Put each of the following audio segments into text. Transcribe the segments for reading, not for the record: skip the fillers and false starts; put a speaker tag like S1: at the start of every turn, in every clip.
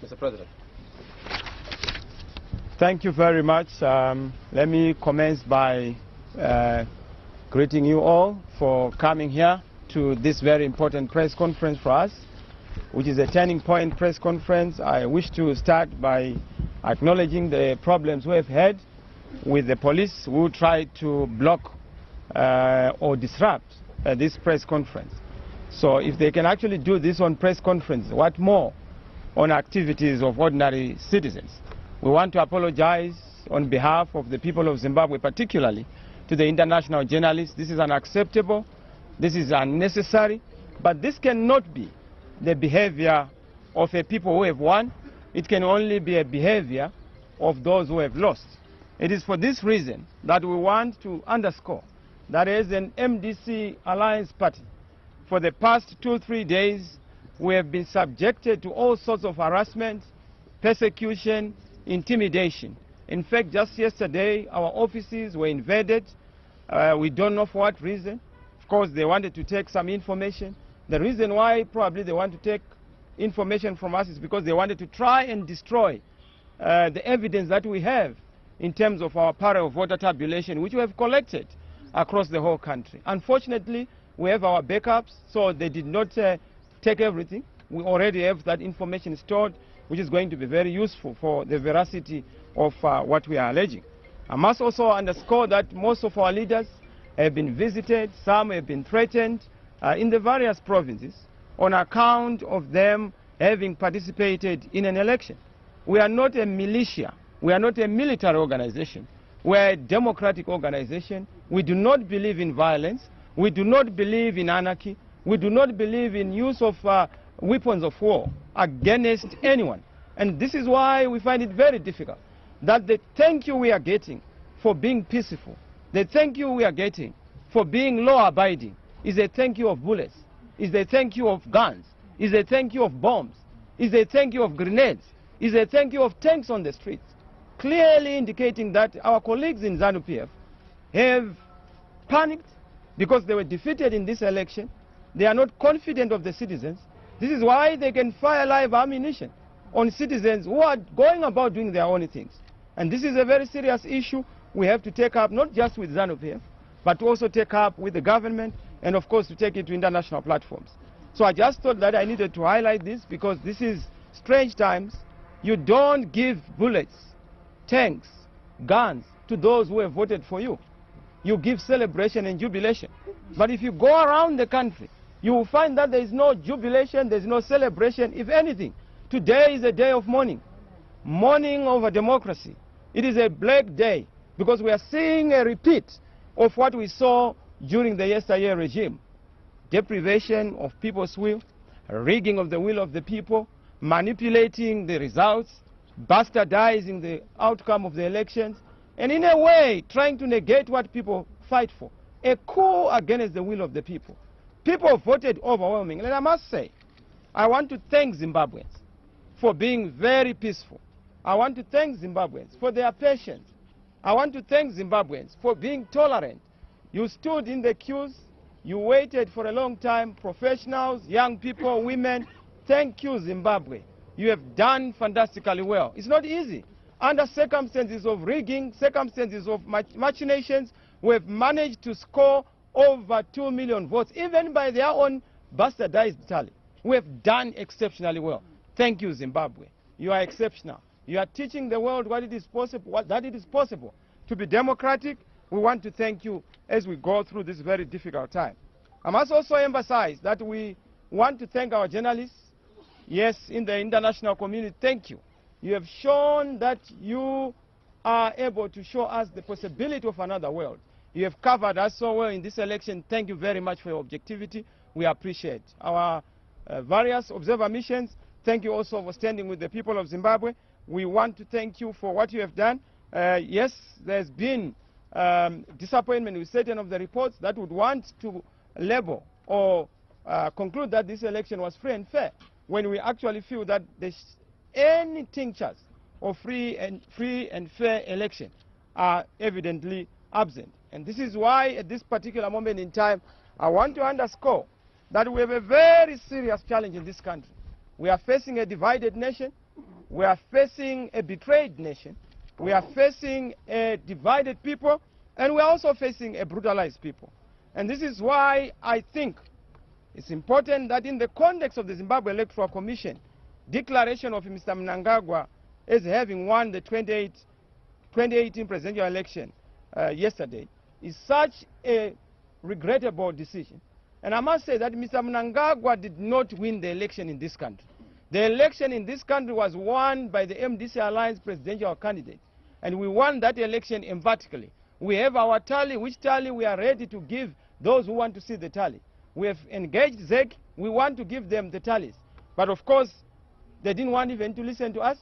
S1: Mr. President.
S2: Thank you very much. Let me commence by greeting you all for coming here to this very important press conference for us, which is a turning point press conference. I wish to start by acknowledging the problems we have had with the police who tried to block or disrupt this press conference. So if they can actually do this on press conference, what more on activities of ordinary citizens? We want to apologize on behalf of the people of Zimbabwe, particularly to the international journalists. This is unacceptable, this is unnecessary, but this cannot be the behavior of a people who have won. It can only be a behavior of those who have lost. It is for this reason that we want to underscore that as an MDC Alliance Party, for the past 2-3 days, we have been subjected to all sorts of harassment, persecution, intimidation. In fact, just yesterday, our offices were invaded. We don't know for what reason. Of course, they wanted to take some information. The reason why probably they want to take information from us is because they wanted to try and destroy the evidence that we have in terms of our parallel voter tabulation, which we have collected across the whole country. Unfortunately, we have our backups, so they did not take everything. We already have that information stored, which is going to be very useful for the veracity of what we are alleging. I must also underscore that most of our leaders have been visited, some have been threatened in the various provinces on account of them having participated in an election. We are not a militia, we are not a military organization, we are a democratic organization. We do not believe in violence, we do not believe in anarchy, we do not believe in use of weapons of war against anyone. And this is why we find it very difficult that the thank you we are getting for being peaceful, the thank you we are getting for being law-abiding is a thank you of bullets, is a thank you of guns, is a thank you of bombs, is a thank you of grenades, is a thank you of tanks on the streets, clearly indicating that our colleagues in ZANU-PF have panicked because they were defeated in this election. They are not confident of the citizens. This is why they can fire live ammunition on citizens who are going about doing their own things. And this is a very serious issue we have to take up, not just with ZANU-PF, but to also take up with the government and of course to take it to international platforms. So I just thought that I needed to highlight this because this is strange times. You don't give bullets, tanks, guns to those who have voted for you. You give celebration and jubilation. But if you go around the country, you will find that there is no jubilation, there is no celebration. If anything, today is a day of mourning. Mourning over democracy. It is a black day because we are seeing a repeat of what we saw during the yesteryear regime. Deprivation of people's will, rigging of the will of the people, manipulating the results, bastardizing the outcome of the elections, and in a way trying to negate what people fight for. A coup against the will of the people. People voted overwhelmingly. And I must say, I want to thank Zimbabweans for being very peaceful. I want to thank Zimbabweans for their patience. I want to thank Zimbabweans for being tolerant. You stood in the queues, you waited for a long time, professionals, young people, women. Thank you, Zimbabwe. You have done fantastically well. It's not easy. Under circumstances of rigging, circumstances of machinations, we have managed to score over 2 million votes, even by their own bastardized tally. We have done exceptionally well. Thank you, Zimbabwe. You are exceptional. You are teaching the world that it is possible to be democratic. We want to thank you as we go through this very difficult time. I must also emphasize that we want to thank our journalists. Yes, in the international community, thank you. You have shown that you are able to show us the possibility of another world. You have covered us so well in this election. Thank you very much for your objectivity. We appreciate our various observer missions. Thank you also for standing with the people of Zimbabwe. We want to thank you for what you have done. Yes, there's been disappointment with certain of the reports that would want to label or conclude that this election was free and fair, when we actually feel that there's any tinctures of free and fair election are evidently absent. And this is why at this particular moment in time, I want to underscore that we have a very serious challenge in this country. We are facing a divided nation. we are facing a betrayed nation, we are facing a divided people, and we are also facing a brutalized people. And this is why I think it's important that in the context of the Zimbabwe Electoral Commission, declaration of Mr. Mnangagwa as having won the 2018 presidential election yesterday is such a regrettable decision. And I must say that Mr. Mnangagwa did not win the election in this country. The election in this country was won by the MDC Alliance presidential candidate, and we won that election emphatically. We have our tally, which tally we are ready to give those who want to see the tally. We have engaged ZEC, we want to give them the tallies. But of course, they didn't want even to listen to us.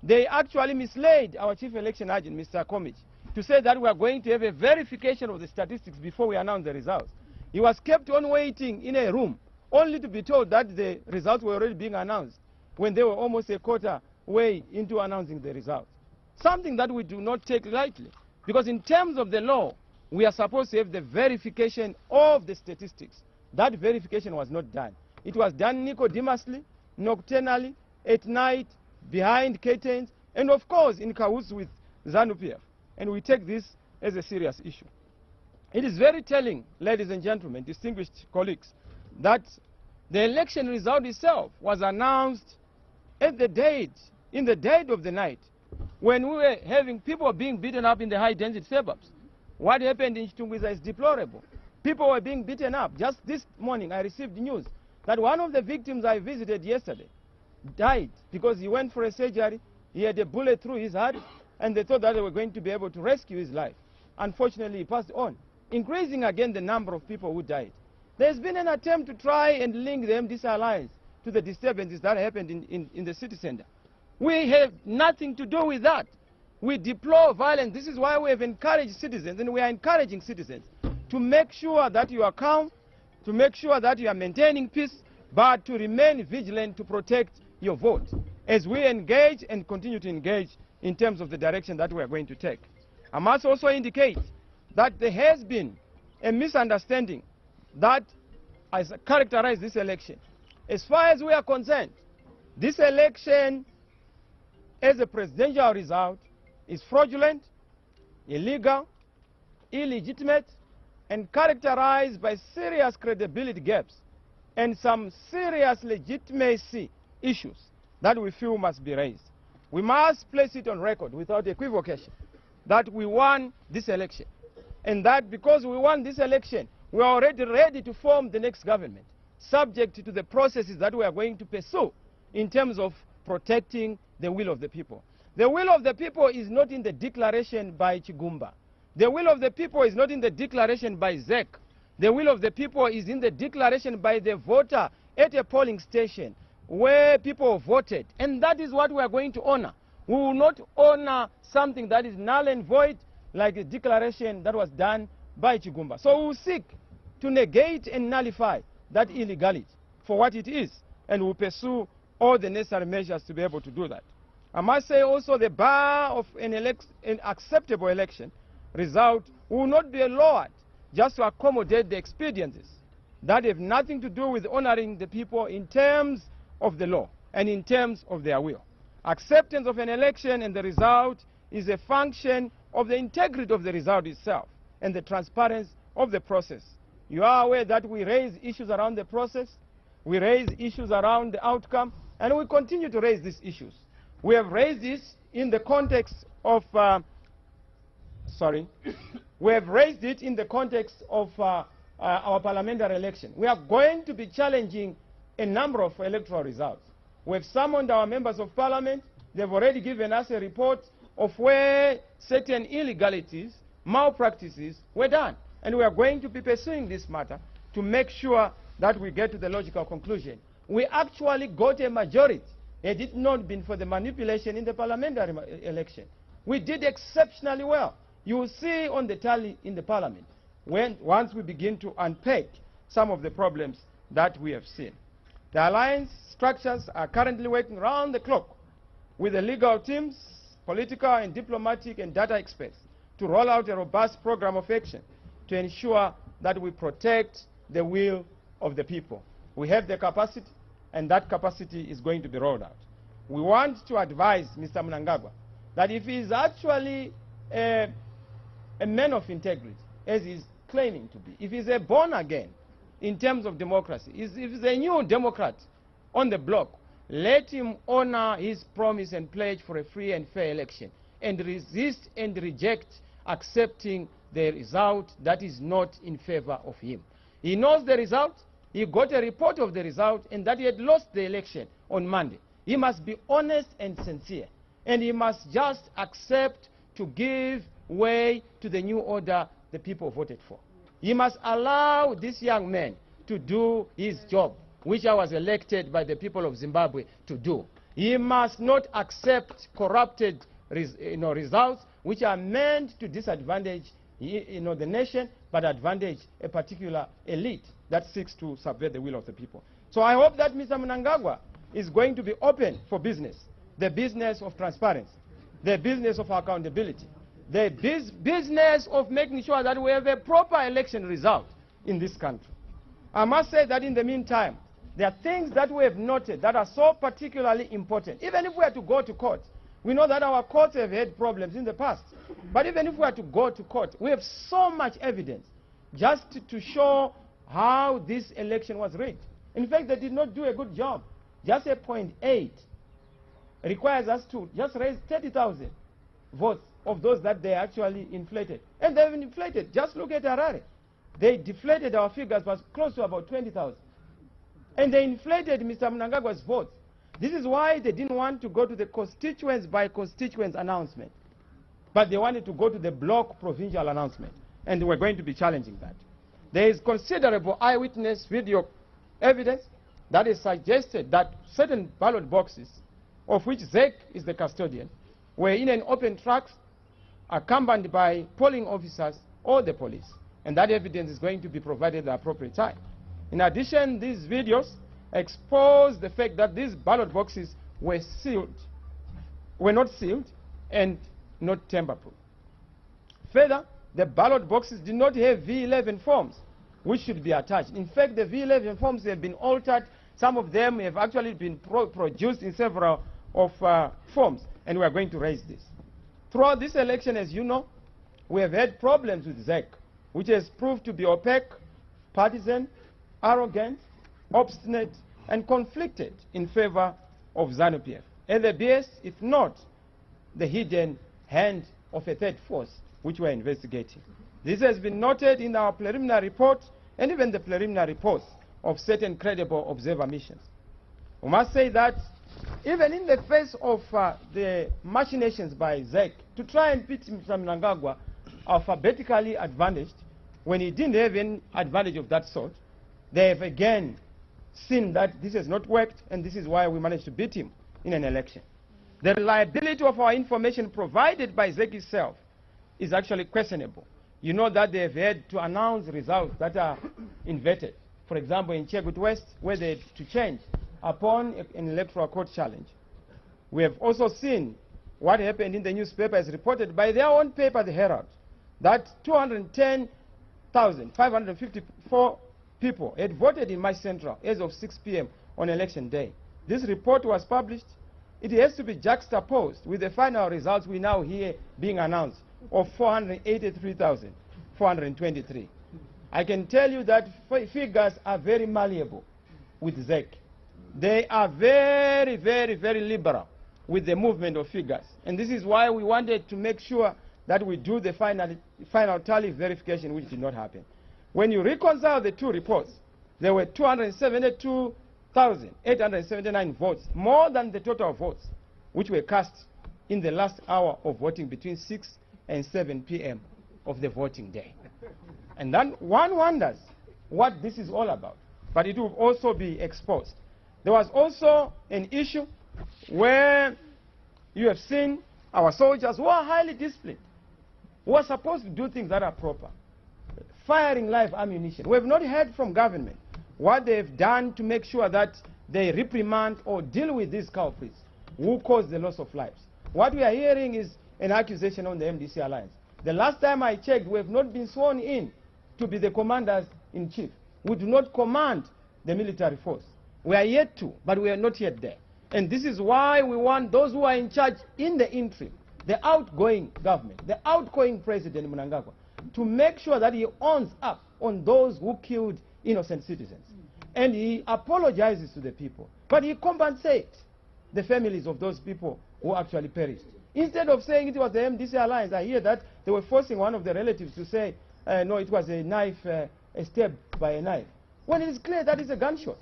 S2: They actually misled our chief election agent, Mr. Komich, to say that we are going to have a verification of the statistics before we announce the results. He was kept on waiting in a room, only to be told that the results were already being announced when they were almost a quarter way into announcing the results. Something that we do not take lightly, because in terms of the law, we are supposed to have the verification of the statistics. That verification was not done. It was done nicodemously, nocturnally, at night, behind curtains, and of course in cahoots with ZANU-PF. And we take this as a serious issue. It is very telling, ladies and gentlemen, distinguished colleagues, that the election result itself was announced at the date, in the dead of the night, when we were having people being beaten up in the high-density suburbs. What happened in Chitungwiza is deplorable. People were being beaten up. Just this morning, I received news that one of the victims I visited yesterday died because he went for a surgery. He had a bullet through his heart, and they thought that they were going to be able to rescue his life. Unfortunately, he passed on, increasing again the number of people who died. There's been an attempt to try and link the MDC Alliance to the disturbances that happened in the city center. We have nothing to do with that. We deplore violence. This is why we have encouraged citizens, and we are encouraging citizens to make sure that you are calm, to make sure that you are maintaining peace, but to remain vigilant to protect your vote as we engage and continue to engage in terms of the direction that we are going to take. I must also indicate that there has been a misunderstanding that has characterized this election. As far as we are concerned, this election as a presidential result is fraudulent, illegal, illegitimate, and characterized by serious credibility gaps and some serious legitimacy issues that we feel must be raised. We must place it on record without equivocation that we won this election, and that because we won this election, we are already ready to form the next government, subject to the processes that we are going to pursue in terms of protecting the will of the people. The will of the people is not in the declaration by Chigumba. The will of the people is not in the declaration by ZEC. The will of the people is in the declaration by the voter at a polling station where people voted. And that is what we are going to honor. We will not honor something that is null and void like the declaration that was done by Chigumba. So we will seek to negate and nullify that illegality for what it is, and we will pursue all the necessary measures to be able to do that. I must say also the bar of an acceptable election result will not be lowered just to accommodate the expediencies that have nothing to do with honoring the people in terms of the law and in terms of their will. Acceptance of an election and the result is a function of the integrity of the result itself and the transparency of the process. You are aware that we raise issues around the process, we raise issues around the outcome, and we continue to raise these issues. We have raised this in the context of, we have raised it in the context of our parliamentary election. We are going to be challenging a number of electoral results. We have summoned our members of parliament. They've already given us a report of where certain illegalities, malpractices were done. And we are going to be pursuing this matter to make sure that we get to the logical conclusion. We actually got a majority. Had it not been for the manipulation in the parliamentary election, we did exceptionally well. You will see on the tally in the parliament once we begin to unpack some of the problems that we have seen. The alliance structures are currently working round the clock with the legal teams, political and diplomatic and data experts to roll out a robust program of action to ensure that we protect the will of the people. We have the capacity, and that capacity is going to be rolled out. we want to advise Mr. Mnangagwa that if he is actually a man of integrity, as he's claiming to be, if he's a born again in terms of democracy, if he's a new Democrat on the block, let him honor his promise and pledge for a free and fair election and resist and reject accepting the result that is not in favor of him. He knows the result. He got a report of the result and that he had lost the election on Monday. He must be honest and sincere, and he must just accept to give way to the new order the people voted for. He must allow this young man to do his job, which I was elected by the people of Zimbabwe to do. He must not accept corrupted results which are meant to disadvantage the nation, but advantage a particular elite that seeks to subvert the will of the people. So I hope that Mr. Mnangagwa is going to be open for business, the business of transparency, the business of accountability, the business of making sure that we have a proper election result in this country. I must say that in the meantime, there are things that we have noted that are so particularly important. Even if we are to go to court, we know that our courts have had problems in the past. But even if we are to go to court, we have so much evidence just to show how this election was rigged. In fact, they did not do a good job. Just a 0.8 requires us to just raise 30,000 votes of those that they actually inflated. And they've inflated. Just look at Harare. They deflated our figures by close to about 20,000. And they inflated Mr. Mnangagwa's votes. This is why they didn't want to go to the constituents by constituents announcement. But they wanted to go to the block provincial announcement. And we're going to be challenging that. There is considerable eyewitness video evidence that is suggested that certain ballot boxes, of which ZEC is the custodian, were in an open track accompanied by polling officers or the police. And that evidence is going to be provided at the appropriate time. In addition, these videos expose the fact that these ballot boxes were not sealed and not tamper-proof. Further, the ballot boxes did not have V11 forms, which should be attached. In fact, the V11 forms have been altered. Some of them have actually been produced in several forms, and we are going to raise this. Throughout this election, as you know, we have had problems with ZEC, which has proved to be opaque, partisan, arrogant, obstinate, and conflicted in favor of ZANU-PF. And the BS, if not the hidden hand of a third force, which we are investigating. This has been noted in our preliminary report and even the preliminary reports of certain credible observer missions. We must say that even in the face of the machinations by ZEC to try and pit Mr. Mnangagwa alphabetically advantaged, when he didn't have any advantage of that sort, they have again seen that this has not worked, and this is why we managed to beat him in an election. The reliability of our information provided by ZEC itself is actually questionable. You know that they have had to announce results that are inverted. For example, in Chegut West, where they had to change upon an electoral court challenge. We have also seen what happened in the newspaper as reported by their own paper, The Herald, that 210,554 people had voted in March Central as of 6 p.m. on election day. This report was published. It has to be juxtaposed with the final results we now hear being announced of 483,423. I can tell you that figures are very malleable with ZEC. They are very, very, very liberal with the movement of figures. And this is why we wanted to make sure that we do the final tally verification, which did not happen. When you reconcile the two reports, there were 272,879 votes, more than the total votes, which were cast in the last hour of voting between 6 and 7 p.m. of the voting day. And then one wonders what this is all about. But it will also be exposed. There was also an issue where you have seen our soldiers who are highly disciplined, who are supposed to do things that are proper, firing live ammunition. We have not heard from government what they have done to make sure that they reprimand or deal with these culprits who caused the loss of lives. What we are hearing is an accusation on the MDC alliance. The last time I checked, we have not been sworn in to be the commanders-in-chief. We do not command the military force. We are yet to, but we are not yet there. And this is why we want those who are in charge in the interim, the outgoing government, the outgoing president Mnangagwa, to make sure that he owns up on those who killed innocent citizens. And he apologizes to the people, but he compensates the families of those people who actually perished. Instead of saying it was the MDC alliance, I hear that they were forcing one of the relatives to say, no, it was a knife, a stab by a knife. When it is clear that it's a gunshot.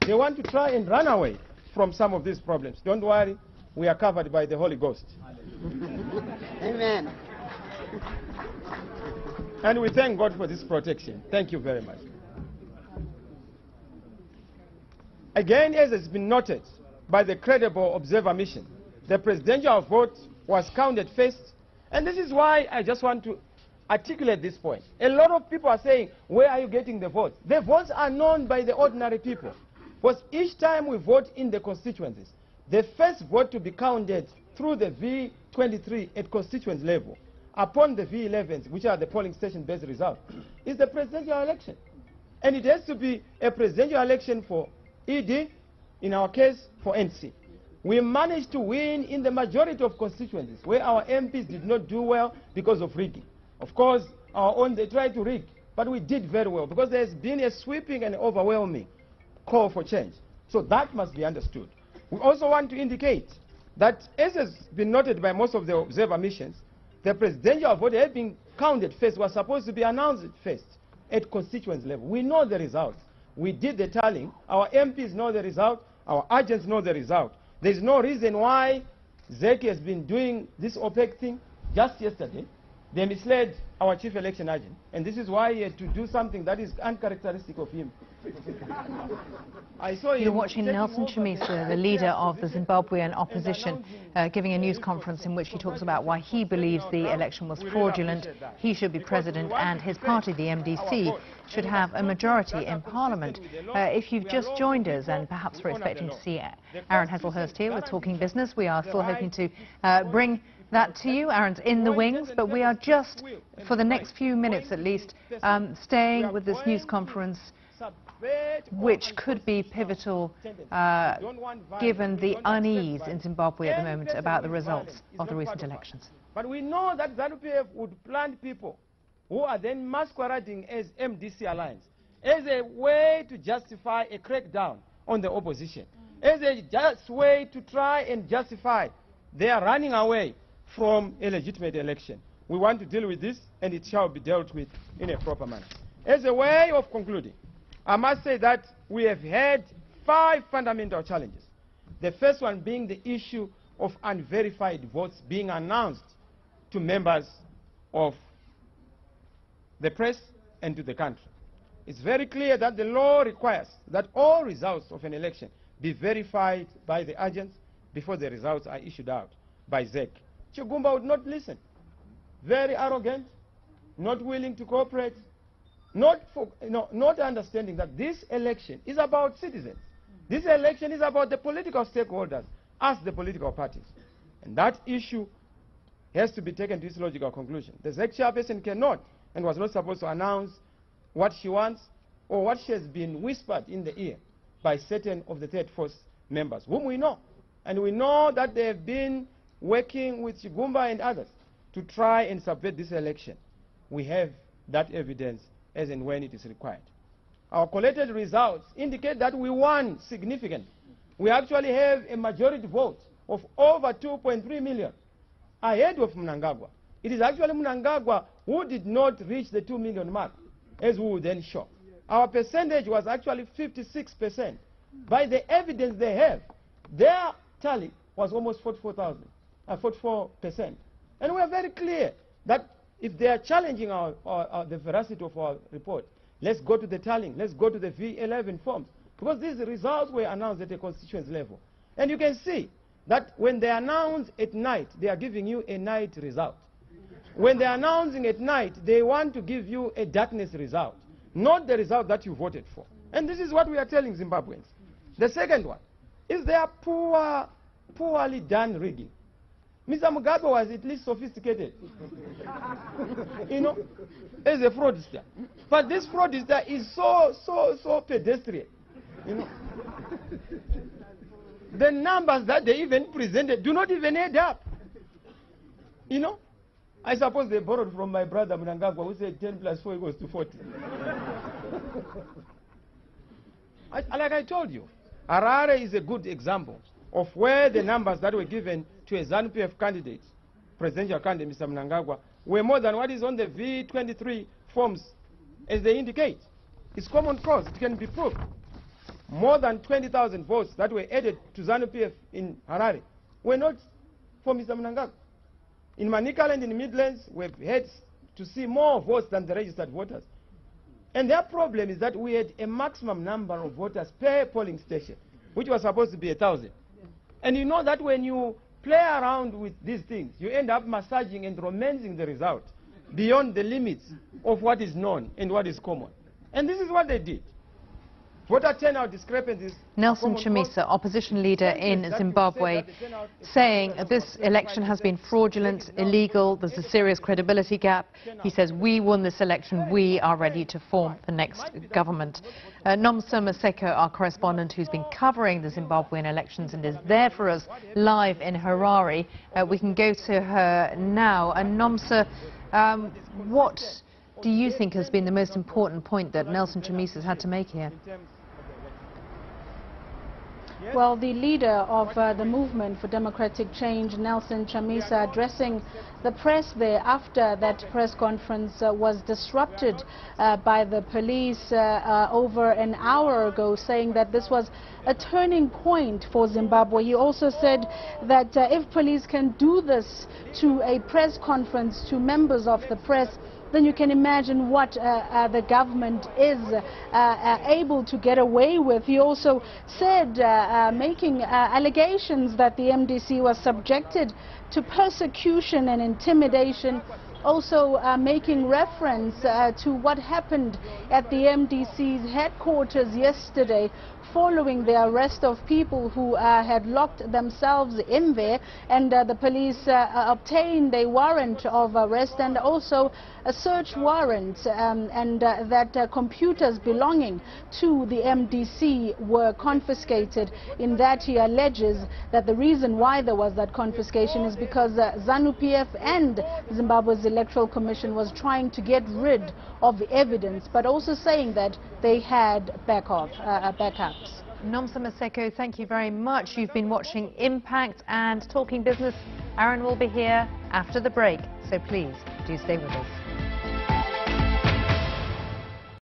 S2: They want to try and run away from some of these problems. Don't worry, we are covered by the Holy Ghost.
S1: Amen.
S2: And we thank God for this protection. Thank you very much. Again, as has been noted by the credible observer mission, the presidential vote was counted first. And this is why I just want to articulate this point. A lot of people are saying, where are you getting the votes? The votes are known by the ordinary people. Because each time we vote in the constituencies, the first vote to be counted through the V23 at constituent level, upon the V11s, which are the polling station-based results, is the presidential election. And it has to be a presidential election for ED, in our case, for NC. We managed to win in the majority of constituencies where our MPs did not do well because of rigging. Of course, our own, they tried to rig, but we did very well because there's been a sweeping and overwhelming call for change. So that must be understood. We also want to indicate that, as has been noted by most of the observer missions, the presidential vote had been counted first, was supposed to be announced first at constituency level. We know the results. We did the tallying. Our MPs know the result. Our agents know the result. There's no reason why Zeki has been doing this opaque thing. Just yesterday, they misled our chief election agent. And this is why he had to do something that is uncharacteristic of him. I saw
S3: You're watching Nelson Chamisa, the leader of the Zimbabwean opposition, giving a news conference in which he talks about why he believes the election was fraudulent, he should be president, and his party, the MDC, should have a majority in Parliament. If you've just joined us, and perhaps we're expecting to see Aaron Hesselhurst here with Talking Business, we are still hoping to bring that to you. Aaron's in the wings, but we are just, for the next few minutes at least, staying with this news conference, which could be pivotal given the unease in Zimbabwe at the moment about the results of the recent elections.
S2: But we know that ZANU-PF would plant people who are then masquerading as MDC alliance as a way to justify a crackdown on the opposition, as a just way to try and justify their running away from a legitimate election. We want to deal with this, and it shall be dealt with in a proper manner. As a way of concluding, I must say that we have had 5 fundamental challenges. The first one being the issue of unverified votes being announced to members of the press and to the country. It's very clear that the law requires that all results of an election be verified by the agents before the results are issued out by ZEC. Chigumba would not listen. Very arrogant, not willing to cooperate, not understanding that this election is about citizens. This election is about the political stakeholders, us the political parties. And that issue has to be taken to its logical conclusion. The ZEC chairperson cannot and was not supposed to announce what she wants or what she has been whispered in the ear by certain of the third force members, whom we know. And we know that they have been working with Chigumba and others to try and subvert this election. We have that evidence as and when it is required. Our collected results indicate that we won significantly. We actually have a majority vote of over 2.3 million ahead of Mnangagwa. It is actually Mnangagwa who did not reach the 2 million mark, as we would then show. Our percentage was actually 56%. By the evidence they have, their tally was almost 44%. And we are very clear that if they are challenging the veracity of our report, let's go to the tallying, let's go to the V11 forms, because these results were announced at a constituency level. And you can see that when they announce at night, they are giving you a night result. When they are announcing at night, they want to give you a darkness result, not the result that you voted for. And this is what we are telling Zimbabweans. The second one is their poorly done rigging. Mr. Mugabe was at least sophisticated, as a fraudster. But this fraudster is so pedestrian, the numbers that they even presented do not even add up. You know? I suppose they borrowed from my brother Mnangagwa, who said 10 plus 4 equals to 40. Like I told you, Harare is a good example of where the numbers that were given to a ZANU-PF candidate, presidential candidate, Mr. Mnangagwa, were more than what is on the V23 forms as they indicate. It's common cause. It can be proved. More than 20,000 votes that were added to ZANU-PF in Harare were not for Mr. Mnangagwa. In Manicaland, in the Midlands, we've had to see more votes than the registered voters. And their problem is that we had a maximum number of voters per polling station, which was supposed to be 1,000. And you know that when you play around with these things, you end up massaging and romancing the result beyond the limits of what is known and what is common. And this is what they did. Voter turnout discrepancies.
S3: Nelson Chamisa, opposition leader in Zimbabwe, saying this election has been fraudulent, illegal, there's a serious credibility gap. He says, we won this election, we are ready to form the next government. Nomsa Maseko, our correspondent who's been covering the Zimbabwean elections and is there for us live in Harare, we can go to her now. And Nomsa, what do you think has been the most important point that Nelson Chamisa has had to make here?
S4: Well, the leader of the Movement for Democratic Change, Nelson Chamisa, addressing the press there after that press conference was disrupted by the police over an hour ago, saying that this was a turning point for Zimbabwe. He also said that if police can do this to a press conference, to members of the press, then you can imagine what the government is able to get away with. He also said, making allegations that the MDC was subjected to persecution and intimidation, also making reference to what happened at the MDC's headquarters yesterday, following the arrest of people who had locked themselves in there, and the police obtained a warrant of arrest and also a search warrant, and that computers belonging to the MDC were confiscated. In that, he alleges that the reason why there was that confiscation is because ZANU-PF and Zimbabwe's Electoral Commission was trying to get rid of the evidence, but also saying that they had backups.
S3: Nomsa Maseko, thank you very much. You've been watching Impact and Talking Business. Aaron will be here after the break, so please do stay with us.